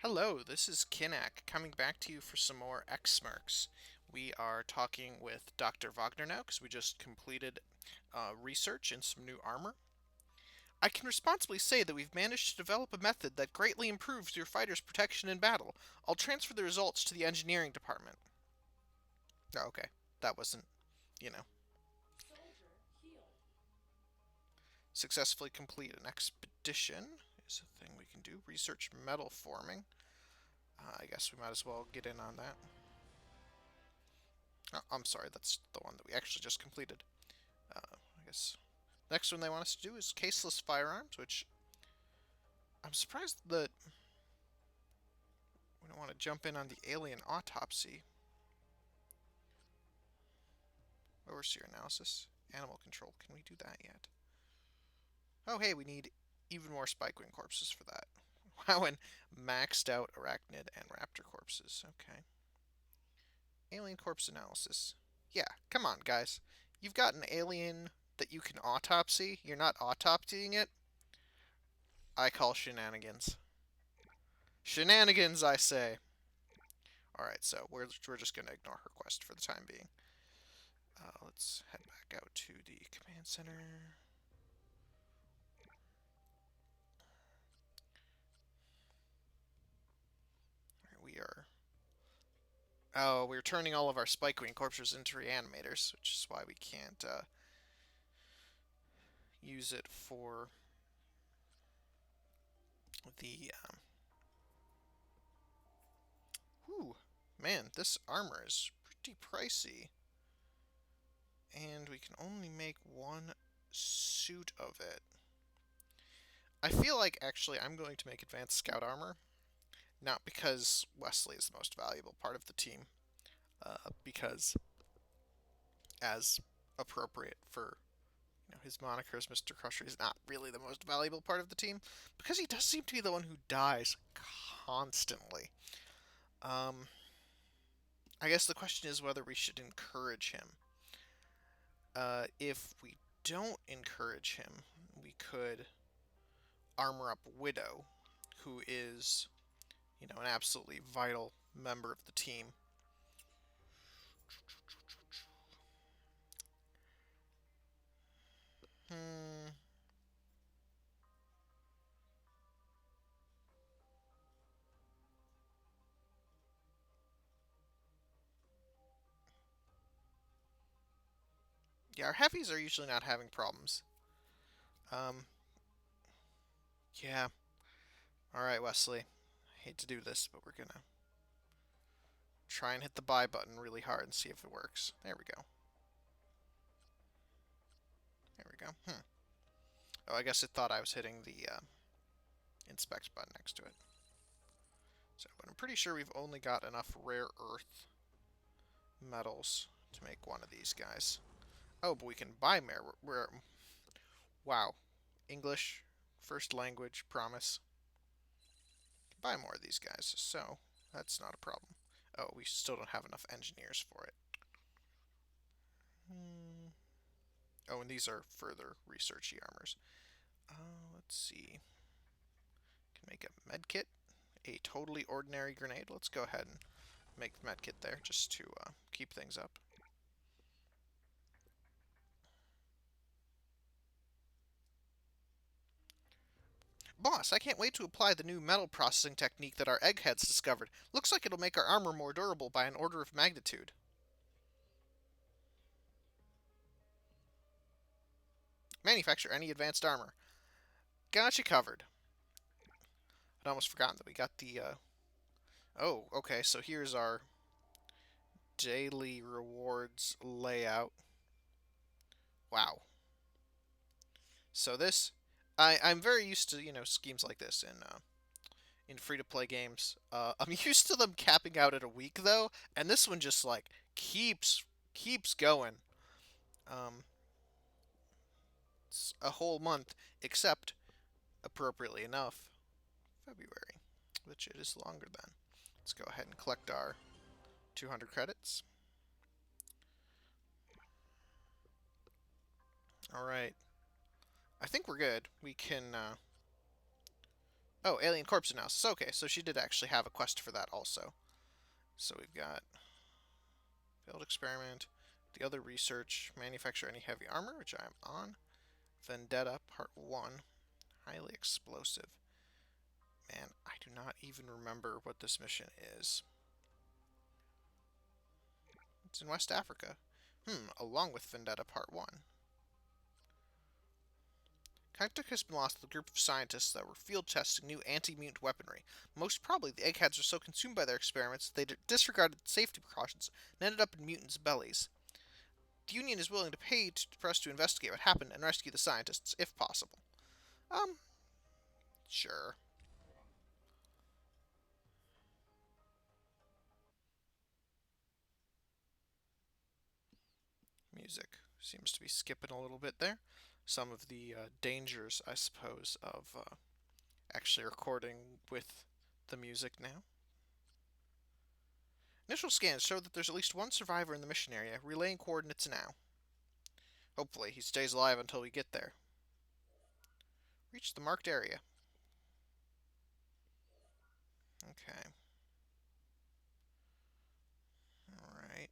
Hello, this is Kinnack coming back to you for some more X-Mercs. We are talking with Dr. Wagner now because we just completed research in some new armor. I can responsibly say that we've managed to develop a method that greatly improves your fighter's protection in battle. I'll transfer the results to the engineering department. Oh, okay. That wasn't, you know. Successfully complete an expedition is a thing we can do. Research metal forming. I guess we might as well get in on that. Oh, I'm sorry, that's the one that we actually just completed. I guess next one they want us to do is caseless firearms, which I'm surprised that we don't want to jump in on the alien autopsy. Overseer analysis. Animal control. Can we do that yet? Oh, hey, we need even more spike-wing corpses for that. Wow, and maxed out arachnid and raptor corpses. Okay. Alien corpse analysis. Yeah, come on, guys. You've got an alien that you can autopsy. You're not autopsying it. I call shenanigans. Shenanigans, I say. Alright, so we're just going to ignore her quest for the time being. Let's head back out to the command center. We are... Oh, we're turning all of our Spike Queen corpses into reanimators, which is why we can't use it for the... Whew, man, this armor is pretty pricey. And we can only make one suit of it. I feel like, actually, I'm going to make advanced scout armor. Not because Wesley is the most valuable part of the team, because as appropriate for his moniker as Mr. Crusher, is not really the most valuable part of the team because he does seem to be the one who dies constantly. Um, I guess the question is whether we should encourage him. If we don't encourage him, we could armor up Widow, who is, an absolutely vital member of the team. Hmm. Yeah, our heavies are usually not having problems. Um, yeah. Alright, Wesley. I hate to do this, but we're gonna try and hit the buy button really hard and see if it works. There we go. There we go. Oh, I guess it thought I was hitting the inspect button next to it. So, but I'm pretty sure we've only got enough rare earth metals to make one of these guys. Oh, but we can buy rare. Wow. English, first language, promise. Buy more of these guys, so that's not a problem. Oh, we still don't have enough engineers for it. Oh, and these are further researchy armors. Let's see. Can make a medkit, a totally ordinary grenade. Let's go ahead and make the medkit there just to keep things up. Boss, I can't wait to apply the new metal processing technique that our eggheads discovered. Looks like it'll make our armor more durable by an order of magnitude. Manufacture any advanced armor. Got you covered. I'd almost forgotten that we got the... Oh, okay, so here's our daily rewards layout. Wow. So this... I'm very used to, schemes like this in free-to-play games. I'm used to them capping out at a week, though, and this one just, like, keeps going. Um, it's a whole month, except, appropriately enough, February, which it is longer than. Let's go ahead and collect our 200 credits. All right. I think we're good. We can Oh, alien corpse analysis. Okay, so she did actually have a quest for that also. So we've got failed experiment, the other research, manufacture any heavy armor, which I'm on. Vendetta, part 1, highly explosive. Man, I do not even remember what this mission is. It's in West Africa. Along with Vendetta Part 1. Contact has been lost to the group of scientists that were field testing new anti-mutant weaponry. Most probably, the eggheads were so consumed by their experiments they disregarded safety precautions and ended up in mutants' bellies. The Union is willing to pay for us to investigate what happened and rescue the scientists, if possible. Um, sure. Music seems to be skipping a little bit there. Some of the dangers, I suppose, of actually recording with the music now. Initial scans show that there's at least one survivor in the mission area, relaying coordinates now. Hopefully, he stays alive until we get there. Reach the marked area. Okay. Alright.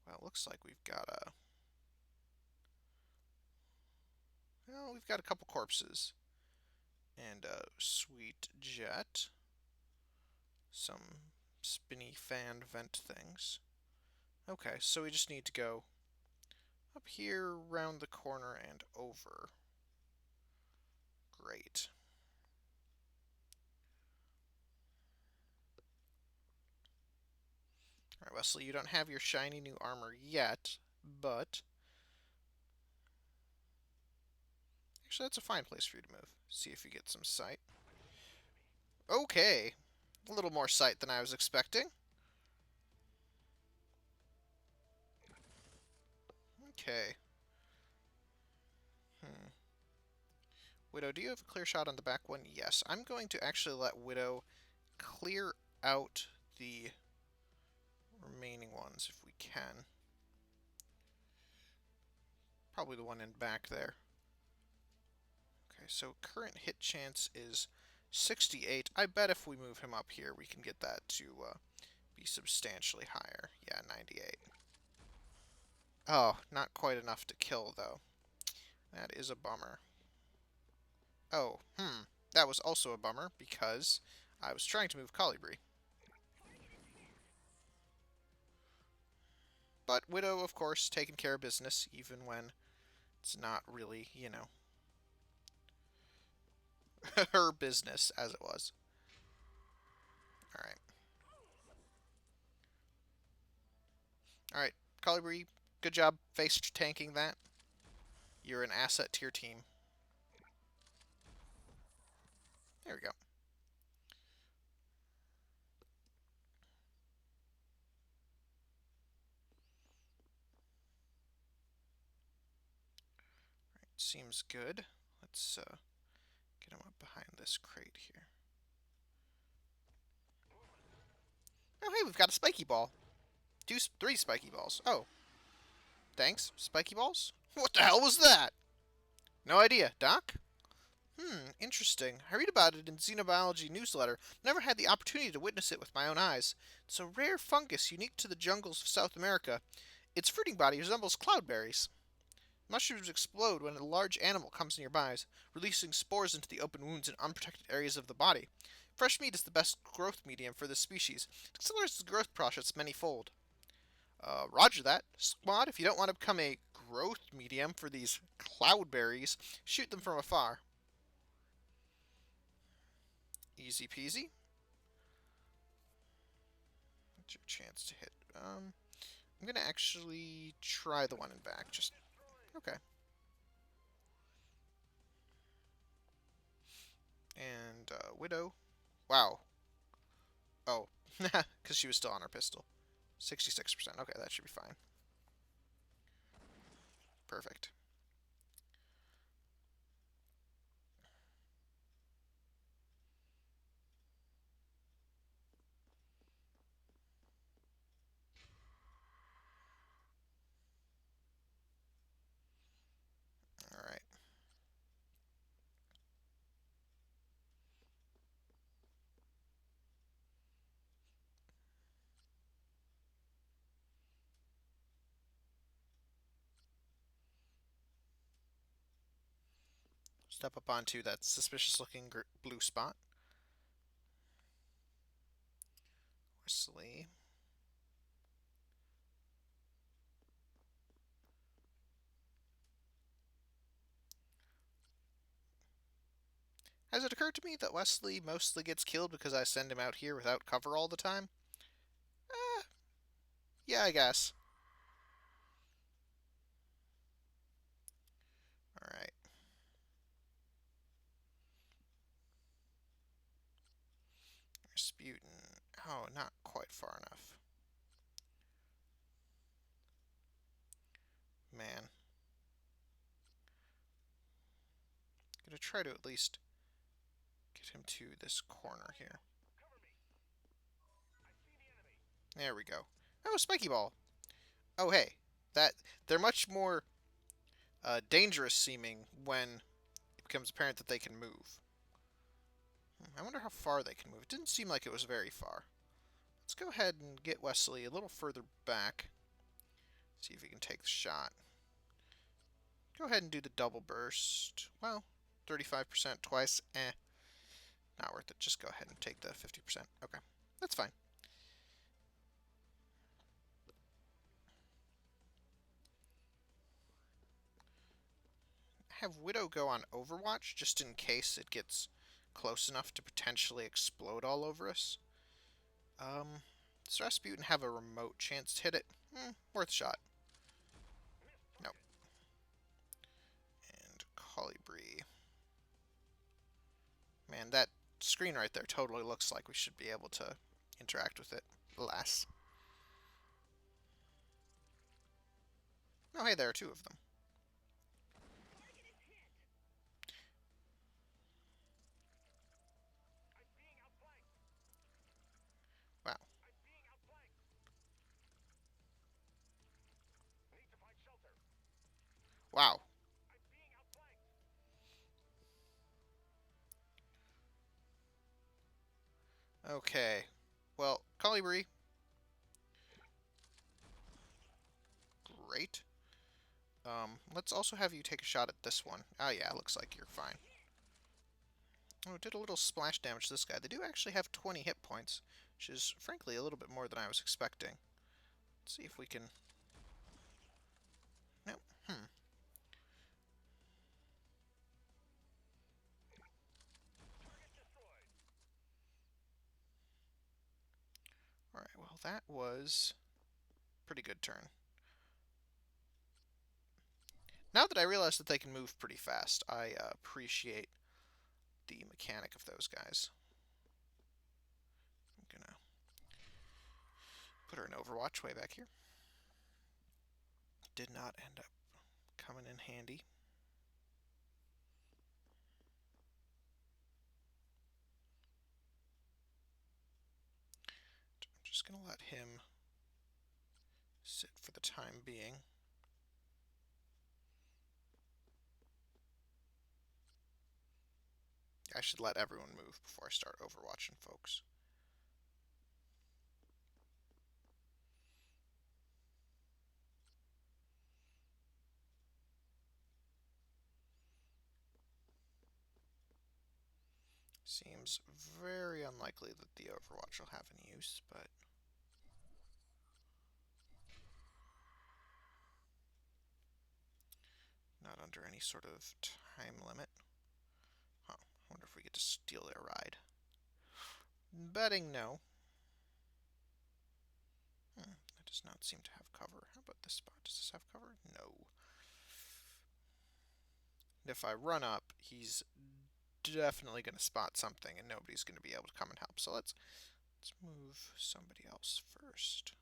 Well, it looks like we've got a... Well, we've got a couple corpses. And a sweet jet. Some spinny fan vent things. Okay, so we just need to go up here, round the corner, and over. Great. Alright, Wesley, you don't have your shiny new armor yet, but... Actually, that's a fine place for you to move. See if you get some sight. Okay. A little more sight than I was expecting. Okay. Hmm. Widow, do you have a clear shot on the back one? Yes. I'm going to actually let Widow clear out the remaining ones if we can. Probably the one in back there. Okay, so current hit chance is 68. I bet if we move him up here, we can get that to be substantially higher. Yeah, 98. Oh, not quite enough to kill, though. That is a bummer. Oh, that was also a bummer, because I was trying to move Colibri. But Widow, of course, taking care of business, even when it's not really, her business, as it was. Alright. Alright, Colibri, good job face tanking that. You're an asset to your team. There we go. Right, seems good. Let's get him up behind this crate here. Oh, hey, we've got a spiky ball. Three spiky balls. Oh, thanks, spiky balls. What the hell was that? No idea, Doc? Interesting. I read about it in Xenobiology newsletter. Never had the opportunity to witness it with my own eyes. It's a rare fungus unique to the jungles of South America. Its fruiting body resembles cloudberries. Mushrooms explode when a large animal comes nearby, releasing spores into the open wounds and unprotected areas of the body. Fresh meat is the best growth medium for this species. It accelerates the growth process many-fold. Roger that. Squad, if you don't want to become a growth medium for these cloudberries, shoot them from afar. Easy peasy. What's your chance to hit? I'm gonna actually try the one in back. Just okay. And Widow. Wow. Oh, because she was still on her pistol. 66%. Okay, that should be fine. Perfect. All right. Step up onto that suspicious-looking blue spot. Wesley. Has it occurred to me that Wesley mostly gets killed because I send him out here without cover all the time? Eh, yeah, I guess. Alright. Rasputin. Oh, not quite far enough. Man. Gonna try to at least get him to this corner here. There we go. Oh, spiky ball. Oh, hey. They're much more dangerous seeming when it becomes apparent that they can move. I wonder how far they can move. It didn't seem like it was very far. Let's go ahead and get Wesley a little further back. See if he can take the shot. Go ahead and do the double burst. Well, 35% twice. Not worth it. Just go ahead and take the 50%. Okay, that's fine. Have Widow go on Overwatch just in case it gets close enough to potentially explode all over us. Does Rasputin have a remote chance to hit it? Worth a shot. Nope. And Colibri. Man, that screen right there totally looks like we should be able to interact with it. Alas. Oh, hey, there are two of them. Wow. Wow. Okay. Well, Colibri. Great. Let's also have you take a shot at this one. Oh yeah, looks like you're fine. Oh, it did a little splash damage to this guy. They do actually have 20 hit points, which is, frankly, a little bit more than I was expecting. Let's see if we can... Nope. Alright, well, that was a pretty good turn. Now that I realize that they can move pretty fast, I appreciate the mechanic of those guys. I'm gonna put her in Overwatch way back here. Did not end up coming in handy. I'm just gonna let him sit for the time being. I should let everyone move before I start overwatching, folks. Seems very unlikely that the Overwatch will have any use, but... Not under any sort of time limit. Huh, I wonder if we get to steal their ride. Betting no. That does not seem to have cover. How about this spot? Does this have cover? No. And if I run up, he's definitely going to spot something, and nobody's going to be able to come and help. So let's move somebody else first.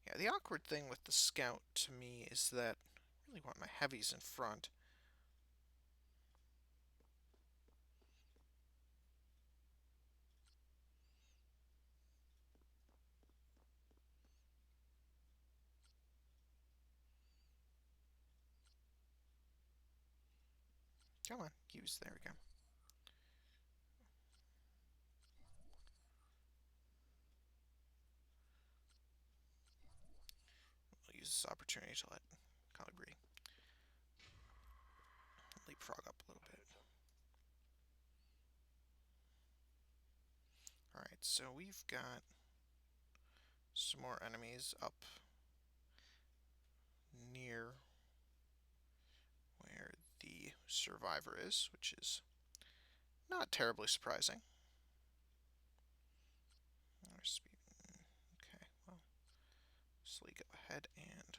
Yeah, the awkward thing with the scout to me is that I really want my heavies in front. Come on, use. There we go. this opportunity to let Colibri leapfrog up a little bit. Alright, so we've got some more enemies up near where the survivor is, which is not terribly surprising. Okay, well, so we go ahead and...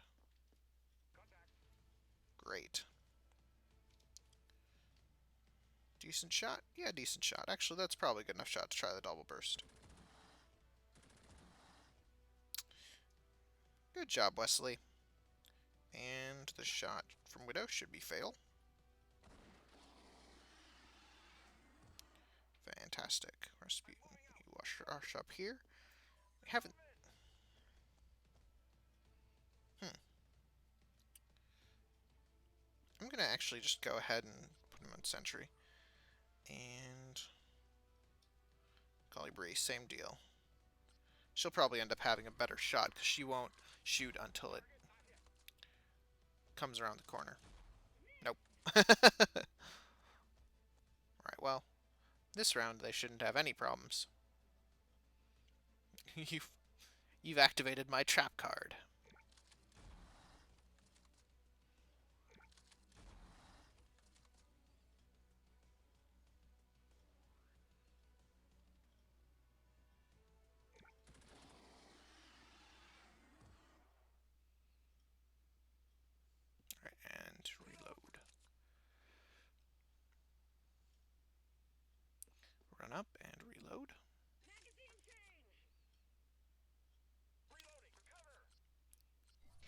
Great. Decent shot? Yeah, decent shot. Actually, that's probably a good enough shot to try the double burst. Good job, Wesley. And the shot from Widow should be fatal. Fantastic. Rasputin, you wash up here. We haven't... I'm going to actually just go ahead and put him on sentry. And... Colibri, same deal. She'll probably end up having a better shot, because she won't shoot until it comes around the corner. Nope. Alright, well, this round they shouldn't have any problems. You've activated my trap card. Alright, and reload. Run up and reload.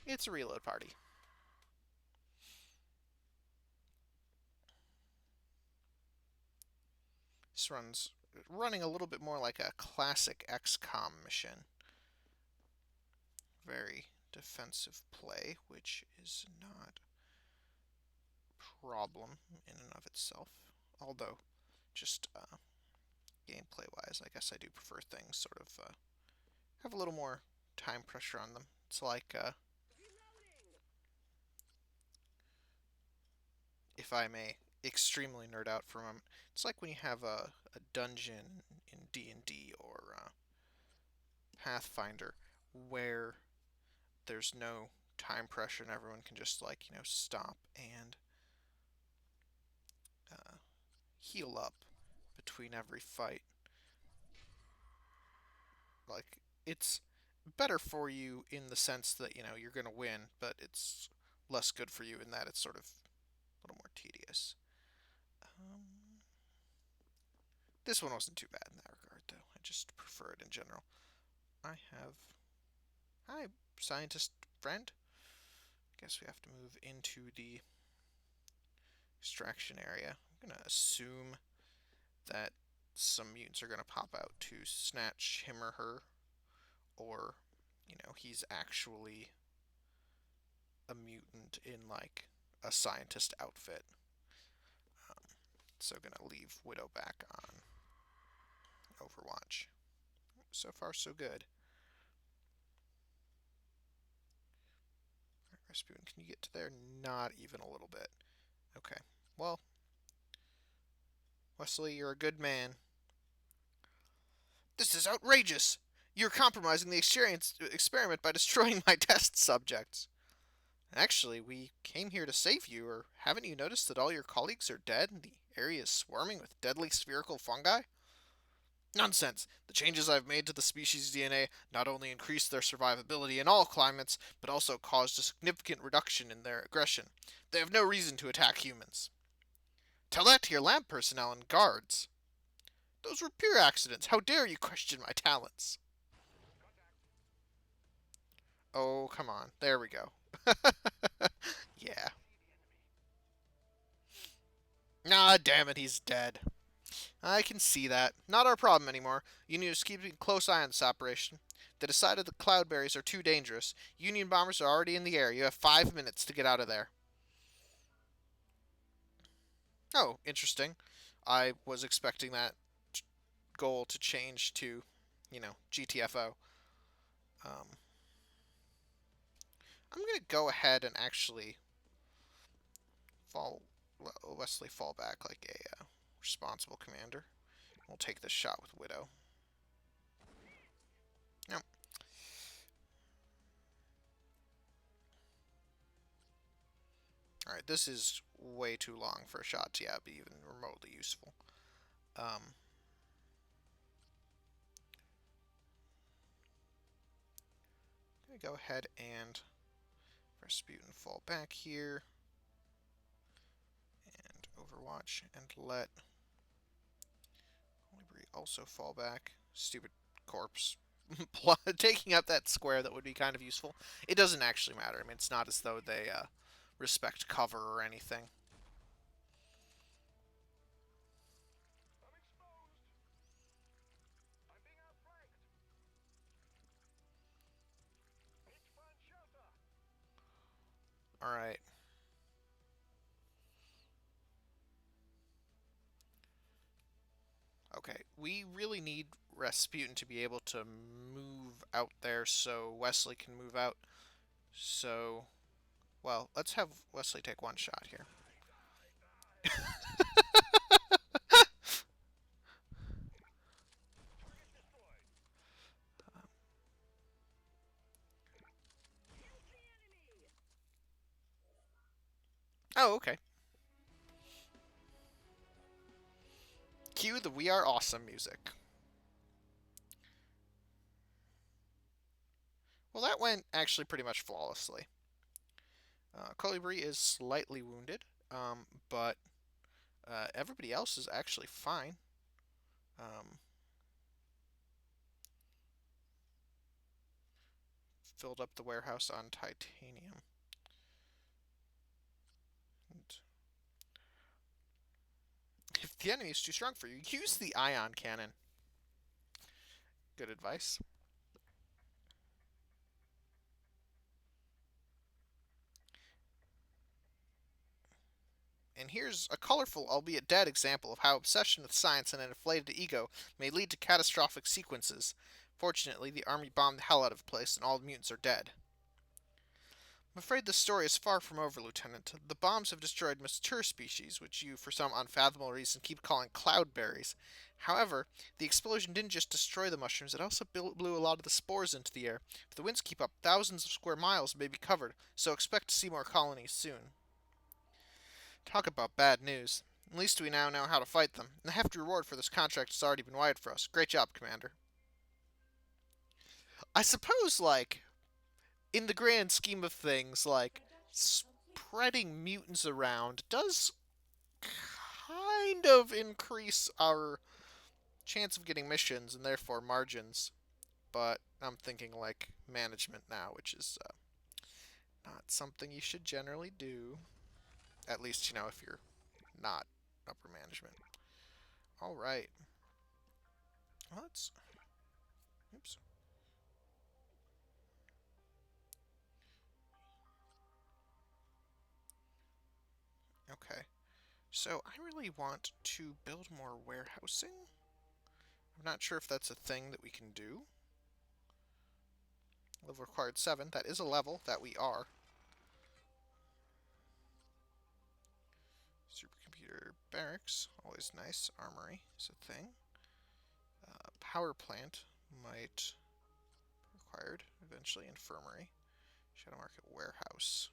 It's a reload party. This running a little bit more like a classic XCOM mission. Very defensive play, which is not a problem in and of itself. Although, just gameplay-wise, I guess I do prefer things sort of have a little more time pressure on them. It's like, if I may extremely nerd out for a moment, it's like when you have a dungeon in D&D or Pathfinder where there's no time pressure and everyone can just, like, you know, stop and heal up between every fight. Like, it's better for you in the sense that, you know, you're going to win, but it's less good for you in that it's sort of a little more tedious. This one wasn't too bad in that regard, though. I just prefer it in general. I have... Hi, scientist friend. Guess we have to move into the extraction area. I'm going to assume that some mutants are going to pop out to snatch him or her. Or, you know, he's actually a mutant in, like, a scientist outfit. So going to leave Widow back on Overwatch. So far, so good. Alright, Rasputin, can you get to there? Not even a little bit. Okay, well, Wesley, you're a good man. This is outrageous! You're compromising the experiment by destroying my test subjects. Actually, we came here to save you, or haven't you noticed that all your colleagues are dead and the area is swarming with deadly spherical fungi? Nonsense! The changes I've made to the species' DNA not only increased their survivability in all climates, but also caused a significant reduction in their aggression. They have no reason to attack humans. Tell that to your lab personnel and guards. Those were pure accidents. How dare you question my talents? Oh, come on. There we go. Yeah. Ah, damn it, he's dead. I can see that. Not our problem anymore. Union is keeping a close eye on this operation. They decided the cloudberries are too dangerous. Union bombers are already in the air. You have 5 minutes to get out of there. Oh, interesting. I was expecting that goal to change to, you know, GTFO. I'm gonna go ahead and actually Wesley fall back like a responsible commander. We'll take this shot with Widow. Yep. Alright, this is way too long for a shot to be even remotely useful. I'm gonna go ahead and Rasputin fall back here. And Overwatch and let Colibri also fall back. Stupid corpse. Taking out that square that would be kind of useful. It doesn't actually matter. I mean, it's not as though they respect cover or anything. Alright. Okay, we really need Rasputin to be able to move out there so Wesley can move out. So, well, let's have Wesley take one shot here. Oh, okay. Cue the We Are Awesome music. Well, that went actually pretty much flawlessly. Colibri is slightly wounded, but everybody else is actually fine. Filled up the warehouse on titanium. And if the enemy is too strong for you, use the ion cannon. Good advice. And here's a colorful, albeit dead, example of how obsession with science and an inflated ego may lead to catastrophic sequences. Fortunately, the army bombed the hell out of the place, and all the mutants are dead. I'm afraid the story is far from over, Lieutenant. The bombs have destroyed mature species, which you, for some unfathomable reason, keep calling cloudberries. However, the explosion didn't just destroy the mushrooms, it also blew a lot of the spores into the air. If the winds keep up, thousands of square miles may be covered, so expect to see more colonies soon. Talk about bad news. At least we now know how to fight them. And the hefty reward for this contract has already been wired for us. Great job, Commander. I suppose, like, in the grand scheme of things, like, spreading mutants around does kind of increase our chance of getting missions and therefore margins. But I'm thinking, like, management now, which is not something you should generally do. At least, if you're not upper management. Alright. Let's... Oops. Okay. So I really want to build more warehousing. I'm not sure if that's a thing that we can do. Level required 7. That is a level that we are. Supercomputer barracks. Always nice. Armory is a thing. Power plant might be required. Eventually infirmary. Shadow market warehouse.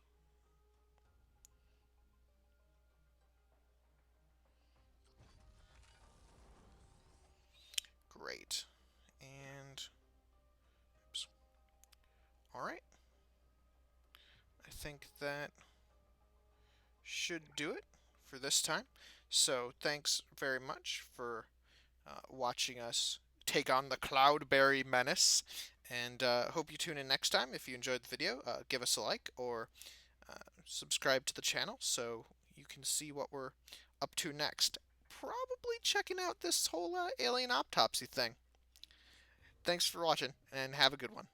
Great. And... Oops. Alright. I think that should do it for this time. So thanks very much for watching us take on the Cloudberry menace. And hope you tune in next time. If you enjoyed the video, give us a like or subscribe to the channel so you can see what we're up to next. Probably checking out this whole alien autopsy thing. Thanks for watching, and have a good one.